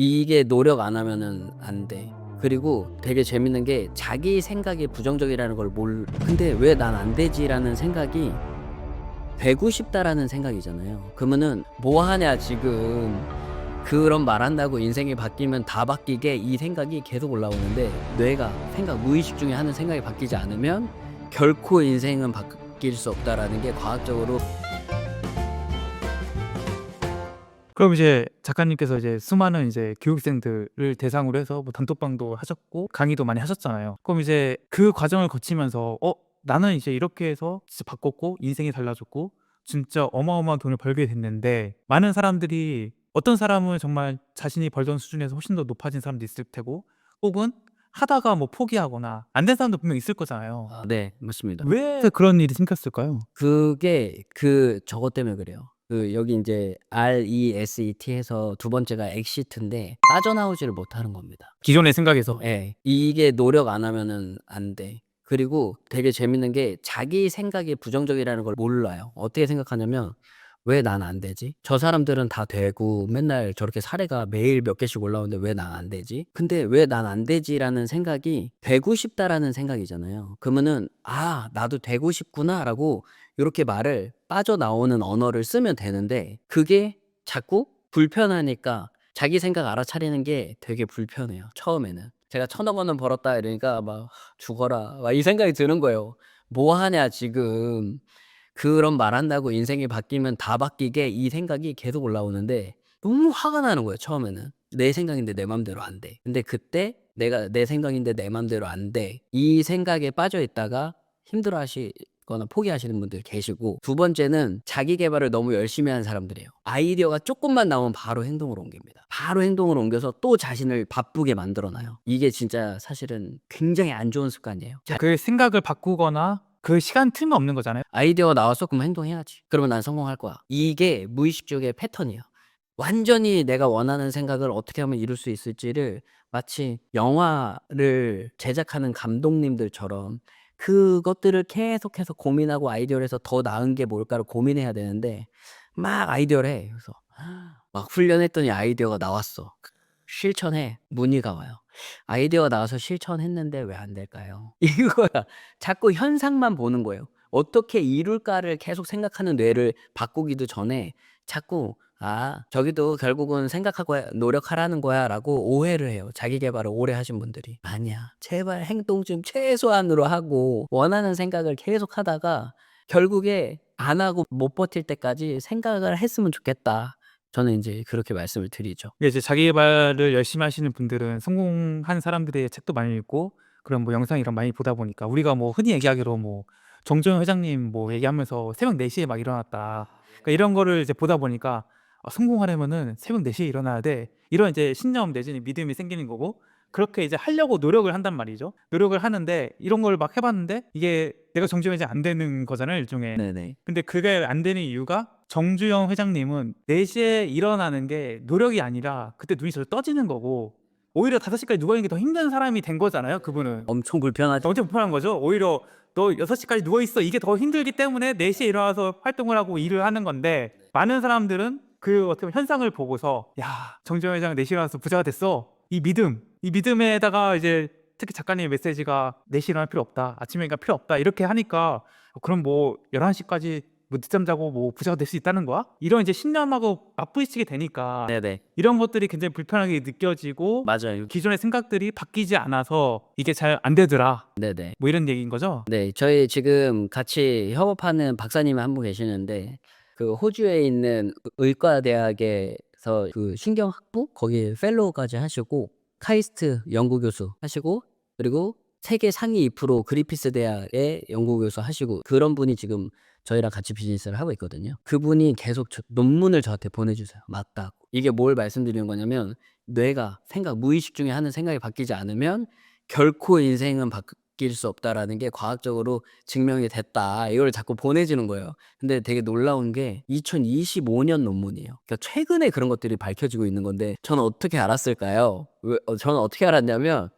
이게 노력 안 하면은 안 돼. 그리고 되게 재밌는 게 자기 생각이 부정적이라는 걸 근데 '왜 난 안 되지?'라는 생각이 '되고 싶다.'라는 생각이잖아요. 그러면은 '뭐 하냐 지금.' 그런 말 한다고 인생이 바뀌면 다 바뀌게 이 생각이 계속 올라오는데 뇌가 무의식 중에 하는 생각이 바뀌지 않으면 결코 인생은 바뀔 수 없다라는 게 과학적으로. 그럼 이제 작가님께서 이제 수많은 이제 교육생들을 대상으로 해서 뭐 단톡방도 하셨고 강의도 많이 하셨잖아요. 그럼 이제 그 과정을 거치면서 나는 이제 이렇게 해서 진짜 바꿨고 인생이 달라졌고 진짜 어마어마한 돈을 벌게 됐는데 많은 사람들이 어떤 사람은 정말 자신이 벌던 수준에서 훨씬 더 높아진 사람도 있을 테고 혹은 하다가 뭐 포기하거나 안 된 사람도 분명 있을 거잖아요. 네, 맞습니다. 왜 그런 일이 생겼을까요? 그게 저것 때문에 그래요. 여기 인제 RESET 해서 두 번째가 exit인데 빠져나오지를 못하는 겁니다. 기존의 생각에서. 예. 이게 노력 안 하면은 안 돼. 그리고 되게 재밌는 게 자기 생각이 부정적이라는 걸 몰라요. 어떻게 생각하냐면 '왜 난 안 되지? 저 사람들은 다 되고 맨날 저렇게 사례가 매일 몇 개씩 올라오는데 왜 난 안 되지?' 근데 '왜 난 안 되지?'라는 생각이 '되고 싶다.'라는 생각이잖아요. 그러면은 '아 나도 되고 싶구나.'라고 요렇게 말을 빠져나오는 언어를 쓰면 되는데 그게 자꾸 불편하니까 자기 생각 알아차리는 게 되게 불편해요 처음에는. 제가 1,000억 원은 벌었다 이러니까 막 '죽어라.' 막 이 생각이 드는 거예요. '뭐 하냐 지금.' 그런 말 한다고 인생이 바뀌면 다 바뀌게 이 생각이 계속 올라오는데 너무 화가 나는 거예요 처음에는. 내 생각인데 내 맘대로 안 돼. 근데 그때 내가 내 생각인데 내 맘대로 안 돼. 이 생각에 빠져 있다가 힘들어하시거나 포기하시는 분들 계시고 두 번째는 자기 계발을 너무 열심히 하는 사람들이에요. 아이디어가 쪼끔만 나오면 바로 행동으로 옮깁니다. 바로 행동으로 옮겨서 또 자신을 바쁘게 만들어 놔요. 이게 진짜 사실은 굉장히 안 좋은 습관이에요. 그 생각을 바꾸거나 그 시간 틈이 없는 거잖아요. 아이디어가 나왔어? 그럼 행동해야지. 그러면 난 성공할 거야. 이게 무의식 쪽의 패턴이에요. 완전히 내가 원하는 생각을 어떻게 하면 이룰 수 있을지를 마치 영화를 제작하는 감독님들처럼 그것들을 계속해서 고민하고 아이디어를 해서 더 나은 게 뭘까를 고민해야 되는데 막 아이디어를 해. 그래서 막 훈련했더니 아이디어가 나왔어. 실천해. 문의가 와요. 아이디어가 나와서 실천했는데 왜 안 될까요? 이거야. 자꾸 현상만 보는 거예요. 어떻게 이룰까를 계속 생각하는 뇌를 바꾸기도 전에 자꾸 '아 저기도 결국은 생각하고 노력하라는 거야.'라고 오해를 해요, 자기 계발을 오래 하신 분들이. 아니야. 제발 행동 좀 최소한으로 하고 원하는 생각을 계속 하다가 결국에 안 하고 못 버틸 때까지 생각을 했으면 좋겠다. 저는 인제 그렇게 말씀을 드리죠. 이게 이제 자기 계발을 열심히 하시는 분들은 성공한 사람들의 책도 많이 읽고 그런 뭐 영상 이런 많이 보다 보니까 우리가 뭐 흔히 얘기하기로 뭐 정조영 회장님 뭐 얘기하면서 새벽 4 시에 막 일어났다. 그러니까 이런 거를 이제 보다 보니까 성공하려면은 새벽 4 시에 일어나야 돼. 이런 이제 신념 내지는 믿음이 생기는 거고 그렇게 이제 하려고 노력을 한단 말이죠. 노력을 하는데 이런 걸 막 해 봤는데 이게 내가 정조영 회장이 안 되는 거잖아요, 일종의. 네네. 근데 그게 안 되는 이유가 정주영 회장님은 4 시에 일어나는 게 노력이 아니라 그때 눈이 저절로 떠지는 거고 오히려 5 시까지 누워 있는 게 더 힘든 사람이 된 거잖아요, 그분은. 엄청 불편하죠. 엄청 불편한 거죠. 오히려 "너 6 시까지 누워 있어." 이게 더 힘들기 때문에 4 시에 일어나서 활동을 하고 일을 하는 건데 많은 사람들은 그 어떻게 보면 현상을 보고서 '야 정주영 회장은 4 시에 일어나서 부자가 됐어.' 이 믿음에다가 이제 특히 작가님의 메시지가 "4 시에 일어날 필요 없다. 아침에 일어날 필요 없다." 이렇게 하니까 그럼 뭐 "11 시까지 뭐 늦잠 자고 뭐 부자가 될 수 있다는 거야?" 이런 이제 신념하고 맞부딪히게 되니까 네네. 이런 것들이 굉장히 불편하게 느껴지고 맞아요. 기존의 생각들이 바뀌지 않아서 "이게 잘 안 되더라." 네네. 뭐 이런 얘기인 거죠? 네. 저희 지금 같이 협업하는 박사님이 한 분 계시는데 호주에 있는 의과 대학에서 신경학부 거기 펠로우까지 하시고 카이스트 연구교수 하시고 그리고 세계 상위 2% 그리피스 대학의 연구교수 하시고 그런 분이 지금 저희랑 같이 비즈니스를 하고 있거든요. 그분이 계속 논문을 저한테 보내주세요. 맞다고. 이게 뭘 말씀드리는 거냐면 뇌가 무의식 중에 하는 생각이 바뀌지 않으면 결코 인생은 바뀔 수 없다라는 게 과학적으로 증명이 됐다. 이걸 자꾸 보내주는 거예요. 근데 되게 놀라운 게 2025년 논문이에요. 그러니까 최근에 그런 것들이 밝혀지고 있는 건데 저는 어떻게 알았을까요? 저는 어떻게 알았냐면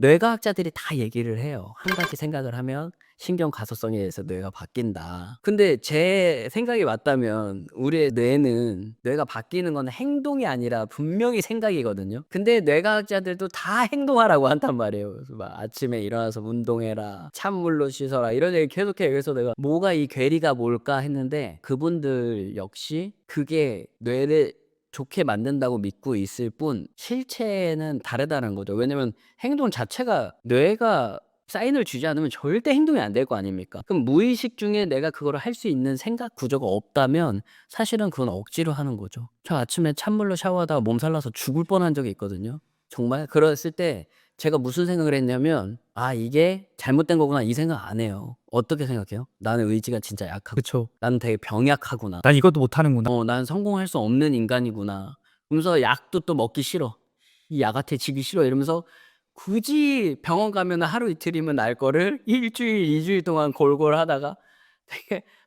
뇌과학자들이 다 얘기를 해요. 한 가지 생각을 하면 신경 가소성에 의해서 뇌가 바뀐다. 근데 제 생각이 맞다면 우리의 뇌는 뇌가 바뀌는 건 행동이 아니라 분명히 생각이거든요. 근데 뇌과학자들도 다 행동하라고 한단 말이에요. 그래서 막 아침에 일어나서 운동해라, 찬물로 씻어라 이런 얘기 계속해요. 그래서 내가 뭐가 이 괴리가 뭘까 했는데 그분들 역시 그게 뇌를 좋게 만든다고 믿고 있을 뿐 실체는 다르다는 거죠. 왜냐면 행동 자체가 뇌가 사인을 주지 않으면 절대 행동이 안 될 거 아닙니까? 그럼 무의식 중에 내가 그거를 할 수 있는 생각 구조가 없다면 사실은 그건 억지로 하는 거죠. 저 아침에 찬물로 샤워하다가 몸살 나서 죽을 뻔한 적이 있거든요. 정말 그랬을 때 제가 무슨 생각을 했냐면 '아 이게 잘못된 거구나.' 이 생각 안 해요. 어떻게 생각해요? '나는 의지가 진짜 약하고 그쵸. 나는 되게 병약하구나. 난 이것도 못하는구나. 난 성공할 수 없는 인간이구나.' 그러면서 약도 또 먹기 싫어. '이 약한테 지기 싫어.' 이러면서 굳이 병원 가면은 하루 이틀이면 나을 거를 1 주일, 2 주일 동안 골골하다가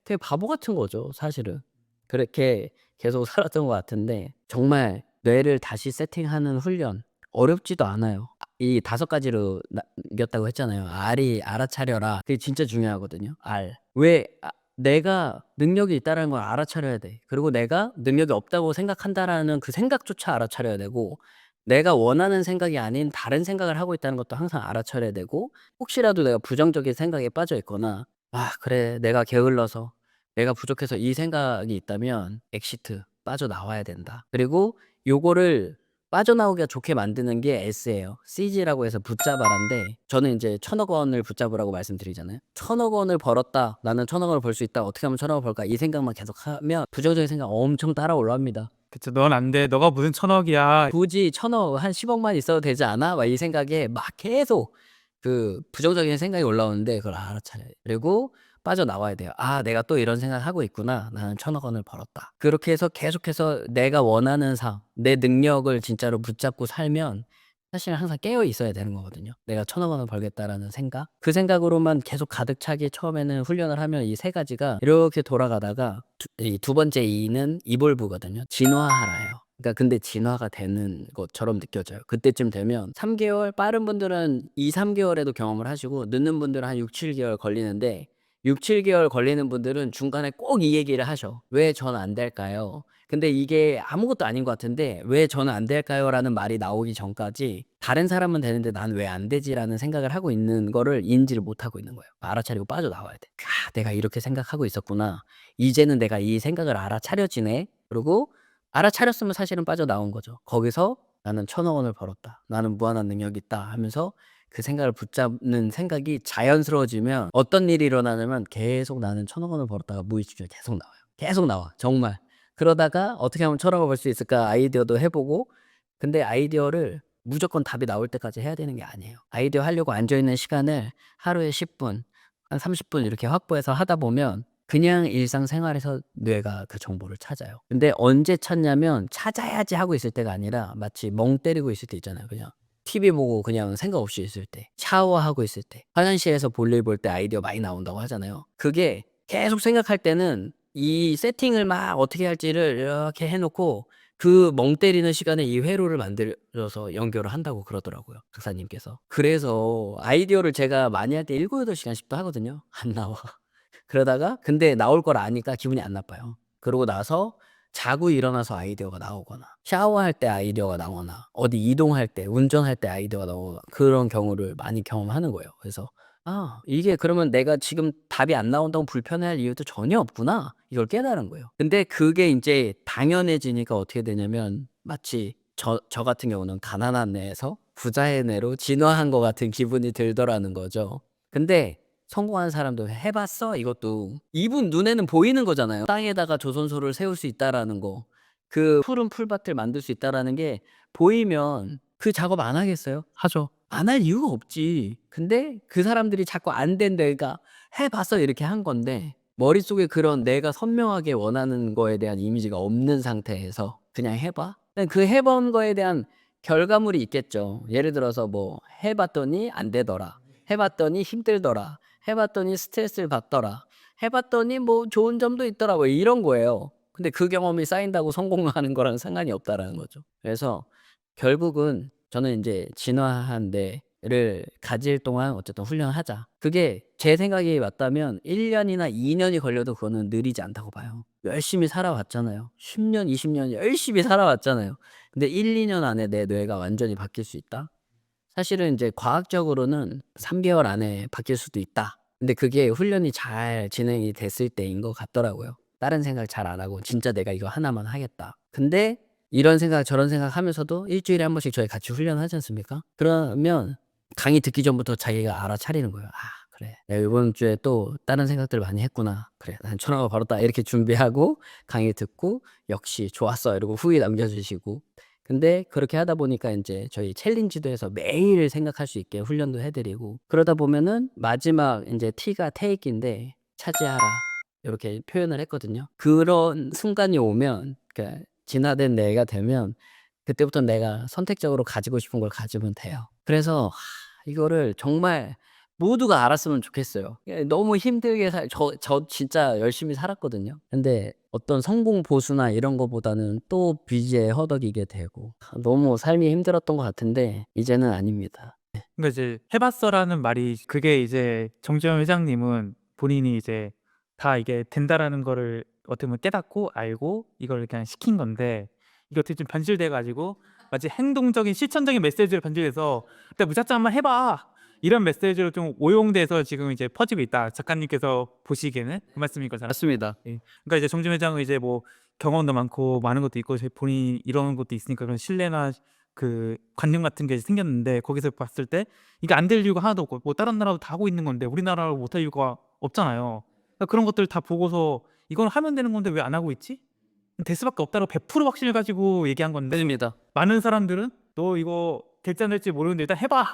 되게 바보 같은 거죠 사실은. 그렇게 계속 살았던 것 같은데 정말 뇌를 다시 세팅하는 훈련 어렵지도 않아요. 이 5 가지로 나뉘었다고 했잖아요. R이 알아차려라. 그게 진짜 중요하거든요. R. 왜 내가 능력이 있다라는 걸 알아차려야 돼. 그리고 내가 능력이 없다고 생각한다라는 그 생각조차 알아차려야 되고 내가 원하는 생각이 아닌 다른 생각을 하고 있다는 것도 항상 알아차려야 되고 혹시라도 내가 부정적인 생각에 빠져 있거나 '아 그래 내가 게을러서 내가 부족해서 이 생각이 있다면 엑시트 빠져나와야 된다.' 그리고 요거를 빠져나오기가 좋게 만드는 게 S예요. CG라고 해서 붙잡아라인데 저는 인제 1,000억 원을 붙잡으라고 말씀드리잖아요. 1,000억 원을 벌었다. '나는 1,000억 원을 벌 수 있다. 어떻게 하면 1,000억 원을 벌까?' 이 생각만 계속하면 부정적인 생각 엄청 따라 올라옵니다. 그쵸. "넌 안 돼. 너가 무슨 천억이야." '굳이 1,000억 한 10억만 있어도 되지 않아?' 막 이 생각에 막 계속 그 부정적인 생각이 올라오는데 그걸 알아차려야 돼요. 그리고 빠져나와야 돼요. '아 내가 또 이런 생각을 하고 있구나. 나는 1,000억 원을 벌었다.' 그렇게 해서 계속해서 내가 원하는 삶, 내 능력을 진짜로 붙잡고 살면 사실 항상 깨어 있어야 되는 거거든요. '내가 1,000억 원을 벌겠다.'라는 생각. 그 생각으로만 계속 가득 차게 처음에는 훈련을 하면 이 3 가지가 이렇게 돌아가다가 이 2 번째 E는 이볼브거든요. 진화하라예요. 그러니까 근데 진화가 되는 것처럼 느껴져요. 그때쯤 되면 3 개월 빠른 분들은 2-3 개월에도 경험을 하시고 늦는 분들은 한 6-7 개월 걸리는데 6-7 개월 걸리는 분들은 중간에 꼭 이 얘기를 하셔. "왜 저는 안 될까요?" 근데 이게 아무것도 아닌 것 같은데 "왜 저는 안 될까요?"라는 말이 나오기 전까지 '다른 사람은 되는데 난 왜 안 되지?'라는 생각을 하고 있는 거를 인지를 못하고 있는 거예요. 알아차리고 빠져나와야 돼. '아 내가 이렇게 생각하고 있었구나. 이제는 내가 이 생각을 알아차려지네.' 그리고 알아차렸으면 사실은 빠져나온 거죠. 거기서 '나는 1,000억 원을 벌었다. 나는 무한한 능력이 있다.' 하면서 그 생각을 붙잡는 생각이 자연스러워지면 어떤 일이 일어나냐면 계속 '나는 1,000억 원을 벌었다.'가 무의식 중에 계속 나와요. 계속 나와 정말. 그러다가 '어떻게 하면 1,000억 원을 벌 수 있을까?' 아이디어도 해 보고 근데 아이디어를 무조건 답이 나올 때까지 해야 되는 게 아니에요. 아이디어 하려고 앉아 있는 시간을 하루에 10 분, 한 30분 이렇게 확보해서 하다 보면 그냥 일상생활에서 뇌가 그 정보를 찾아요. 근데 언제 찾냐면 '찾아야지.' 하고 있을 때가 아니라 마치 멍 때리고 있을 때 있잖아요. 그냥 TV 보고 그냥 생각 없이 있을 때, 샤워하고 있을 때, 화장실에서 볼일 볼 때 아이디어 많이 나온다고 하잖아요. 그게 계속 생각할 때는 이 세팅을 막 어떻게 할지를 이렇게 해 놓고 그 멍 때리는 시간에 이 회로를 만들어서 연결을 한다고 그러더라고요, 박사님께서. 그래서 아이디어를 제가 많이 할 때 7-8 시간씩도 하거든요. 안 나와. 그러다가 근데 나올 걸 아니까 기분이 안 나빠요. 그러고 나서 자고 일어나서 아이디어가 나오거나 샤워할 때 아이디어가 나오거나 어디 이동할 때 운전할 때 아이디어가 나오거나 그런 경우를 많이 경험하는 거예요. 그래서 '아 이게 그러면 내가 지금 답이 안 나온다고 불편해할 이유도 전혀 없구나.' 이걸 깨달은 거예요. 근데 그게 인제 당연해지니까 어떻게 되냐면 마치 저 같은 경우는 가난한 뇌에서 부자의 뇌로 진화한 것 같은 기분이 들더라는 거죠. 근데 성공한 사람도 "해 봤어?" 이것도 이분 눈에는 보이는 거잖아요. 땅에다가 조선소를 세울 수 있다라는 거. 그 푸른 풀밭을 만들 수 있다라는 게 보이면 그 작업 안 하겠어요? 하죠. 안 할 이유가 없지. 근데 그 사람들이 자꾸 "안 된다." 그러니까 "해 봤어." 이렇게 한 건데 머릿속에 그런 내가 선명하게 원하는 거에 대한 이미지가 없는 상태에서 "그냥 해 봐." 그냥 그 해 본 거에 대한 결과물이 있겠죠. 예를 들어서 뭐 "해 봤더니 안 되더라. 해 봤더니 힘들더라. 해 봤더니 스트레스를 받더라. 해 봤더니 뭐 좋은 점도 있더라." 뭐 이런 거예요. 근데 그 경험이 쌓인다고 성공하는 거랑 상관이 없다라는 거죠. 그래서 결국은 저는 인제 진화한 뇌 를 가질 동안 어쨌든 훈련하자. 그게 제 생각이 맞다면 1년이나 2년이 걸려도 그거는 느리지 않다고 봐요. 열심히 살아왔잖아요. 10년, 20년 열심히 살아왔잖아요. 근데 1-2년 안에 내 뇌가 완전히 바뀔 수 있다? 사실은 이제 과학적으로는 3개월 안에 바뀔 수도 있다. 근데 그게 훈련이 잘 진행이 됐을 때인 것 같더라고요. 다른 생각 잘 안 하고 진짜 내가 이거 하나만 하겠다. 근데 이런 생각 저런 생각하면서도 일주일에 한 번씩 저희 같이 훈련하지 않습니까? 그러면 강의 듣기 전부터 자기가 알아차리는 거예요. '아 그래. 내가 요번 주에 또 다른 생각들을 많이 했구나. 그래 난 천하가 바로다.' 이렇게 준비하고 강의 듣고 "역시 좋았어." 이러고 후기 남겨 주시고. 근데 그렇게 하다 보니까 인제 저희 챌린지도 해서 매일 생각할 수 있게 훈련도 해 드리고 그러다 보면은 마지막 인제 T가 take인데 "차지하라." 요렇게 표현을 했거든요. 그런 순간이 오면 그러니까 진화된 뇌가 되면 그때부터는 내가 선택적으로 가지고 싶은 걸 가지면 돼요. 그래서 이거를 정말 모두가 알았으면 좋겠어요. 예 너무 힘들게 저 진짜 열심히 살았거든요. 근데 어떤 성공 보수나 이런 거보다는 또 빚에 허덕이게 되고 너무 삶이 힘들었던 것 같은데 이제는 아닙니다. 그러니까 이제 "해 봤어."라는 말이 그게 이제 정재영 회장님은 본인이 이제 다 이게 된다라는 거를 어떻게 보면 깨닫고 알고 이걸 그냥 시킨 건데 이게 어떻게 좀 변질돼 가지고 마치 행동적인 실천적인 메시지로 변질돼서 "일단 무작정 한번 해 봐." 이런 메시지로 좀 오용돼서 지금 이제 퍼지고 있다. 작가님께서 보시기에는 그 말씀인 거잖아요. 맞습니다. 예. 그러니까 이제 정재영 회장은 이제 뭐 경험도 많고 많은 것도 있고 본인이 이런 것도 있으니까 그런 신뢰나 그 관념 같은 게 생겼는데 거기서 봤을 때 이게 안 될 이유가 하나도 없고 뭐 다른 나라도 다 하고 있는 건데 우리나라로 못할 이유가 없잖아요. 그러니까 그런 것들 다 보고서 '이건 하면 되는 건데 왜 안 하고 있지?' 될 수밖에 없다고 100% 확신을 가지고 얘기한 건데 맞습니다. 많은 사람들은 "너 이거 될지 안 될지 모르는데 일단 해 봐.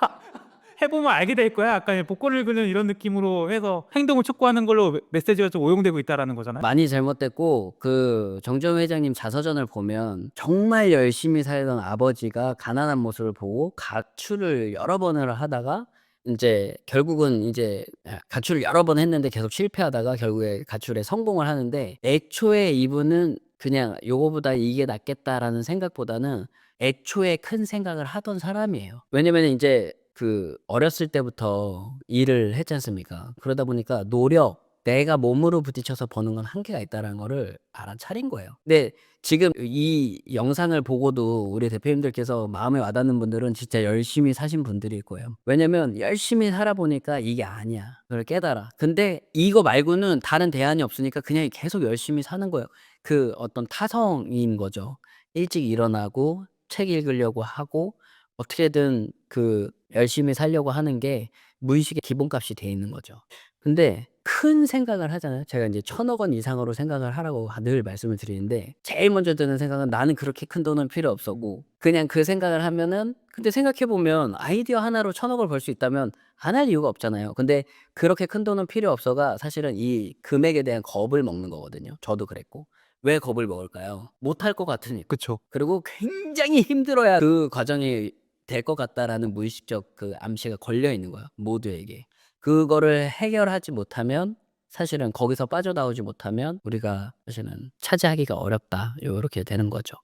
해 보면 알게 될 거야." 약간 복권을 그는 이런 느낌으로 해서 행동을 촉구하는 걸로 메시지가 좀 오용되고 있다라는 거잖아요. 많이 잘못됐고 그 정재훈 회장님 자서전을 보면 정말 열심히 살던 아버지가 가난한 모습을 보고 가출을 여러 번을 하다가 인제 결국은 이제 가출을 여러 번 했는데 계속 실패하다가 결국에 가출에 성공을 하는데 애초에 이분은 그냥 '요거보다 이게 낫겠다.'라는 생각보다는 애초에 큰 생각을 하던 사람이에요. 왜냐면은 인제 그 어렸을 때부터 일을 했지 않습니까? 그러다 보니까 노력 내가 몸으로 부딪혀서 버는 건 한계가 있다라는 거를 알아차린 거예요. 근데 지금 이 영상을 보고도 우리 대표님들께서 마음에 와닿는 분들은 진짜 열심히 사신 분들일 거예요. 왜냐면 열심히 살아 보니까 이게 아니야. 그걸 깨달아. 근데 이거 말고는 다른 대안이 없으니까 그냥 계속 열심히 사는 거예요. 그 어떤 타성인 거죠. 일찍 일어나고 책 읽으려고 하고 어떻게든 그 열심히 살려고 하는 게 무의식의 기본값이 돼 있는 거죠. 근데 큰 생각을 하잖아요. 제가 인제 1,000억 원 이상으로 생각을 하라고 늘 말씀을 드리는데 제일 먼저 드는 생각은 '나는 그렇게 큰 돈은 필요 없어.'고 그냥 그 생각을 하면은 근데 생각해 보면 아이디어 하나로 1,000억 을 벌 수 있다면 안 할 이유가 없잖아요. 근데 그렇게 큰 돈은 필요 없어가 사실은 이 금액에 대한 겁을 먹는 거거든요. 저도 그랬고. 왜 겁을 먹을까요? 못할 것 같으니까. 그쵸. 그리고 굉장히 힘들어야 그 과정이 될 것 같다라는 무의식적 그 암시가 걸려 있는 거예요, 모두에게. 그거를 해결하지 못하면 사실은 거기서 빠져나오지 못하면 우리가 사실은 차지하기가 어렵다. 요렇게 되는 거죠.